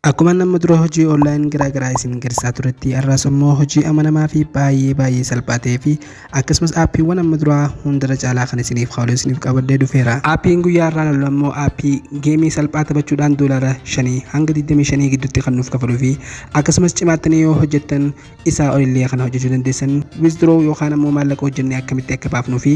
Akkuma nama dura hojii online garaagaraa isin garsiisaa turetti har'as immoo hojii amanamaa fi baay'ee salphaa ta'ee fi akkasumas aappiiwwan amma duraa hundarra caalaa kan isiniif hawwatu isiniif qabadhee dhufeera. Aappiin guyyaa har'aa lalu immoo aappii geemii salphaa taphachuudhaan doolaara 5 hanga 25 gidduutti kan nuuf kafaluu fi akkasumas cimaattanii yoo hojjettan isaa olillee kan hojjechuu dandeessan withdraw yookaan immoo maallaqa hojjennee akkamitti akka baafnuu fi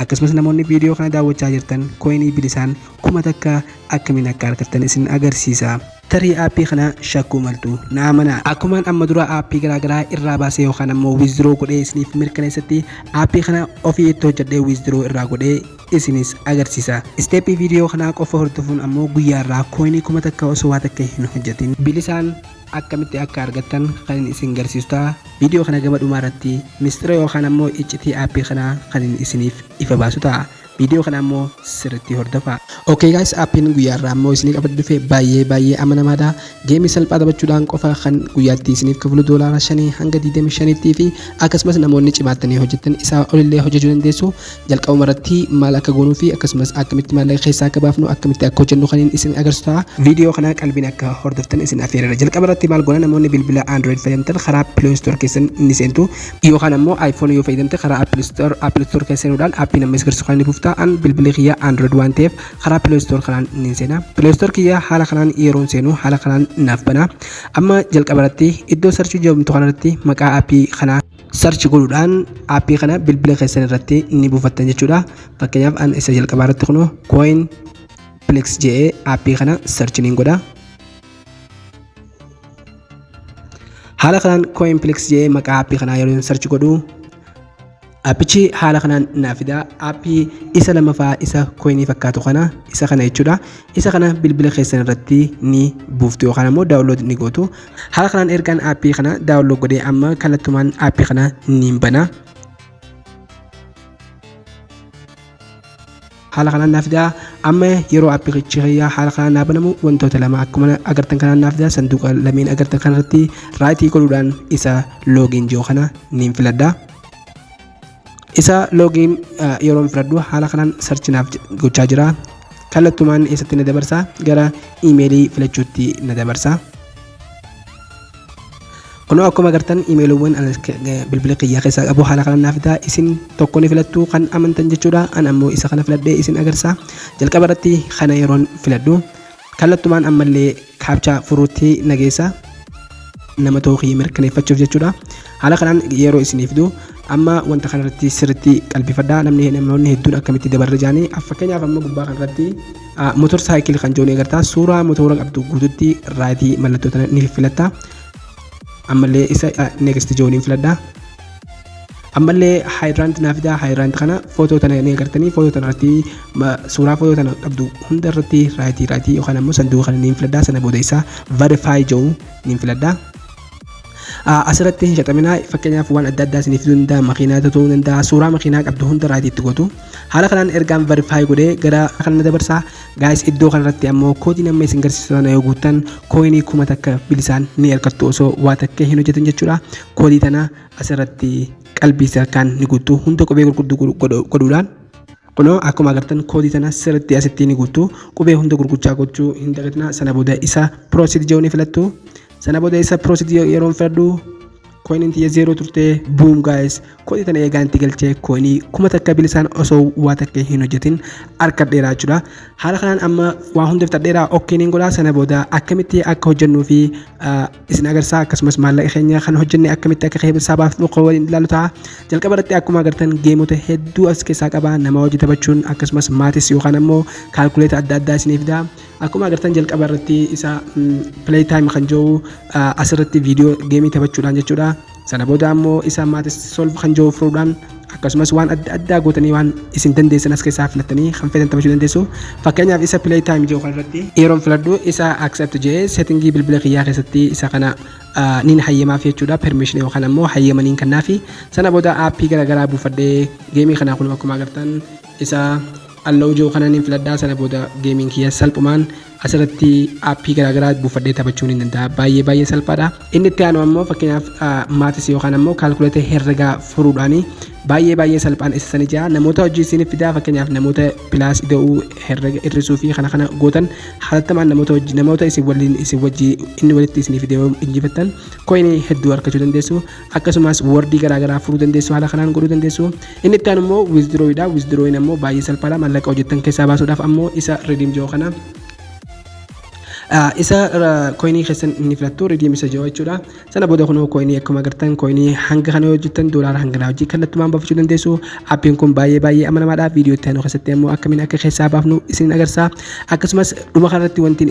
akkasumas namoonni viidiyoo kana daawwachaa jirtan kooyinii bilisaan kuma takka akkamiin akka argattan isin agarsiisa. Tarii aappii kana shakkuu maltu na amanaa. Akkuma amma dura aappii garaagaraa irraa baasee yookaan ammoo withdraw godhee isiniif mirkaneessatti aappii kana ofii itti hojjedhee withdraw irraa godhee isinis agarsiisa. Isteeppii viidiyoo kanaa qofa hordofuun ammoo guyyaa irraa kooyinii kuma takka osoo waa takka hin hojjetin bilisaan akkamitti akka argattan kan isin agarsiisu ta'a. Viidiyoo kana gama dhumaa irratti mistira yookaan ammoo iccitii aappii kanaa kan isiniif ifa baasu ta'a. Video kana ammoo sirriitti hordofaa. Okay guys, aappiin guyyaa irraa ammoo isiniif qabadhee dhufe baay'ee amanamaadha. Geemii salphaa taphachuudhaan qofa kan guyyaatti isiniif kafalu doolaara 5 hanga 25 fi akkasumas namoonni cimaattanii hojjettan isaa olillee hojjechuu dandeessu. Jalqabuma irratti maal akka goonuu fi akkasumas akkamitti maallaqa keessaa akka baafnu akkamitti akka hojjennu kan isin agarsiisu ta'a. Video kana qalbiin akka hordoftan isin affeerra. Jalqaba irratti maal goona namoonni bilbila Android fayyadamtan karaa Play Store keessan ni seentu yookaan ammoo iPhone yoo fayyadamte karaa Apple Store keessan aappii namni agarsiisu kan ni an bilbili kiyya Android waan ta'eef karaa Play Store kanaan ni seena. Play Store kiyya haala kanaan yeroon seenu haala kanaan naaf bana. Amma jalqaba irratti iddoo search jedhamtu kanarratti maqaa aappii kanaa search godhuudhaan aappii kana bilbila keessan irratti ni buufattan jechuudha. Fakkeenyaaf an isa jalqabaa irratti kunoo Coinplex jedhee aappii kana search niin godha. Haala kanaan Coinplex jedhee maqaa aappii kanaa yeroo search godhu aappichi haala kanaan naafida. Aappii isa lamaffaa isa kooyinii fakkaatu kana isa kana jechuudha. Isa kana bilbila keessan irratti ni buuftu yookaan ammoo daawunlood ni gootu. Haala kanaan ergaan aappii kana daawunlood godhee amma kallattumaan aappii kana ni bana. Haala kanaan naafida. Amma yeroo aappichi haala kanaan naabanamu wantoota lama akkuma agartan kanaan naafida. Sanduuqa lameen agartan kanarratti raayitii godhuudhaan isa loogiin jiru kana ni filadha. Isa loogiin yeroo filadhu haala kanaan sarchinaaf gochaa jira. Kallattumaan eessatti na dabarsa gara iimeelii filachuutti na dabarsa. Kunoo akkuma agartan iimeeliiwwan bilbila kiyyaa keessaa qabu haala kanaan naafida. Isin tokko ni filattu kan amantan jechuudha. An ammoo isa kana filadhee isin agarsiisa. Jalqaba irratti kana yeroon filadhu kallattumaan ammallee kaapchaa furuutti nageessa nama tokko mirkaneeffachuuf jechuudha. Haala kanaan yeroo isiniif fidu amma wanta kanarratti sirriitti qalbifadhaa. Namoonni hedduun akkamitti dabarra jaanii fakkeenyaaf amma gubbaa kanarratti motor saayikil kan joonii agartaa suuraa motora qabdu guututti raayitii mallattoo tana ni filatta. Ammallee isa next joonii filadhaa. Ammallee haayiraant naafida. Haayiraant kana footoo tana ni agartanii footoo tanarratti suuraa footoo tana qabdu hunda irratti raayitii yookaan ammoo sanduuqa kana ni filadhaa. Sana booda isaa verify jedhu ni filadhaa. Asirratti hin shaxaminaa. Fakkeenyaaf waan adda addaa isiniif fiduu danda'a. Makiinaa ta'uu danda'a. Suuraa makiinaa qabdu hunda raayitiitti gootu. Haala kanaan ergaan verify godhee gara kana dabarsa. Gaayis iddoo kanarratti ammoo koodii nama isin agarsiisu sana yoo guuttan kooyinii kuma takka bilisaan ni argattu osoo waa takka hin hojjetan jechuudha. Koodii tana asirratti qalbii harkaan ni guuttu hunda qubee gurguddoo godhuudhaan. Kunoo akkuma agartan koodii tana sirriitti asitti ni guuttu qubee hunda gurguchaa gochuu hin dagatina. Sana booda isa proceed jedhu ni filattu. Sana booda isa proceed yeroo filadhu kooyiniin tiyya 0 turte boom guys koodii tana eegaan itti galchee kooyinii kuma takka bilisaan osoo waa takka hin hojjetin argadheera jechuudha. Haala kanaan amma waa hunda fixadheera okkeeniin godhaa. Sana booda akkamitti akka hojjennuu fi isin agarsiisa akkasumas maallaqa keenya kan hojjenne akkamitti akka keessaa baafnu waliin ilaalu ta'a. Jalqaba irratti akkuma agartan geemota hedduu as keessaa qaba. Nama hojii taphachuun akkasumas maatis yookaan ammoo kaalkuleeta adda addaa isiniif fida. Akkuma agartan jalqaba irratti isa play time kan jiru asirratti viidiyoo geemii taphachuudhaan jechuudha. Sana booda ammoo isa maatis solve kan jiru furuudhaan akkasumas waan adda addaa gootanii waan isin dandeessan as keessaa filattanii kan fedhan taphachuu dandeessu. Fakkeenyaaf isa play time jiru kanarratti yeroon filadhu isa accept jedhee settingii bilbila kiyyaa keessatti isa kana niin hayyamaaf jechuudha. Permission yookaan ammoo hayyamaniin kannaafi. Sana booda aappii garaagaraa buufadhee geemii kanaa kun akkuma agartan isa allow jiru kana niin filadhaa. Sana booda geemiin kiyya salphumaan asirratti aappii garaagaraa buufadhee taphachuun ni danda'a. Baay'ee salphaadha. Inni itti aanu ammoo fakkeenyaaf maatis yookaan ammoo kaalkuleetii herregaa furuudhaani baay'ee salphaan isa sani jira namoota hojii isin fidaa fakkeenyaaf namoota pilaas ida'uu herrega hirrisuu fi kana gootan hatattamaan namoota isin wajjii inni walitti isin fidee injifattan coinii hedduu argachuu dandeessu akkasumas wordii garaagaraa furuu dandeessu haala kanaan godhuu dandeessu inni itti aanu immoo withdrawidha withdrawin ammoo baay'ee salphaadha mallaqa hojjettan keessaa baasuudhaaf ammoo isa redeem joo kana isa coinii keessan inni filattu redeem isa jiru jechuudha sana booda kunoo coinii akkuma agartan coinii hanga kana hojjettan doolaara hanga hojii kallattumaan baafachuu dandeessu appiin kun baay'ee amanamaadha viidiyoo itti aanu keessatti ammoo akkamiin akka keessaa baafnu isin agarsiisa akkasumas dhuma kanarratti wantiin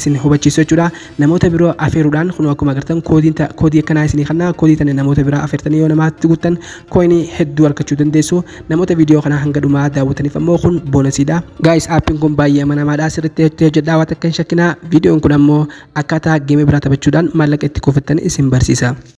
isin hubachiisu jechuudha namoota biroo afeeruudhaan kunoo akkuma agartan koodii akkanaa isinii kanna koodii tana namoota biraa afeertanii yoo namaatti guuttan coinii hedduu argachuu dandeessu namoota viidiyoo kana hanga dhumaa daawwataniif ammoo kun boonasiidha guys appiin kun baay'ee amanamaadha sirriitti hojjedhaa waan akka hin shakkinaa viidiyoon kun ammoo akkaataa geemii biraa taphachuudhaan maallaqa itti kuufattan isin barsiisa.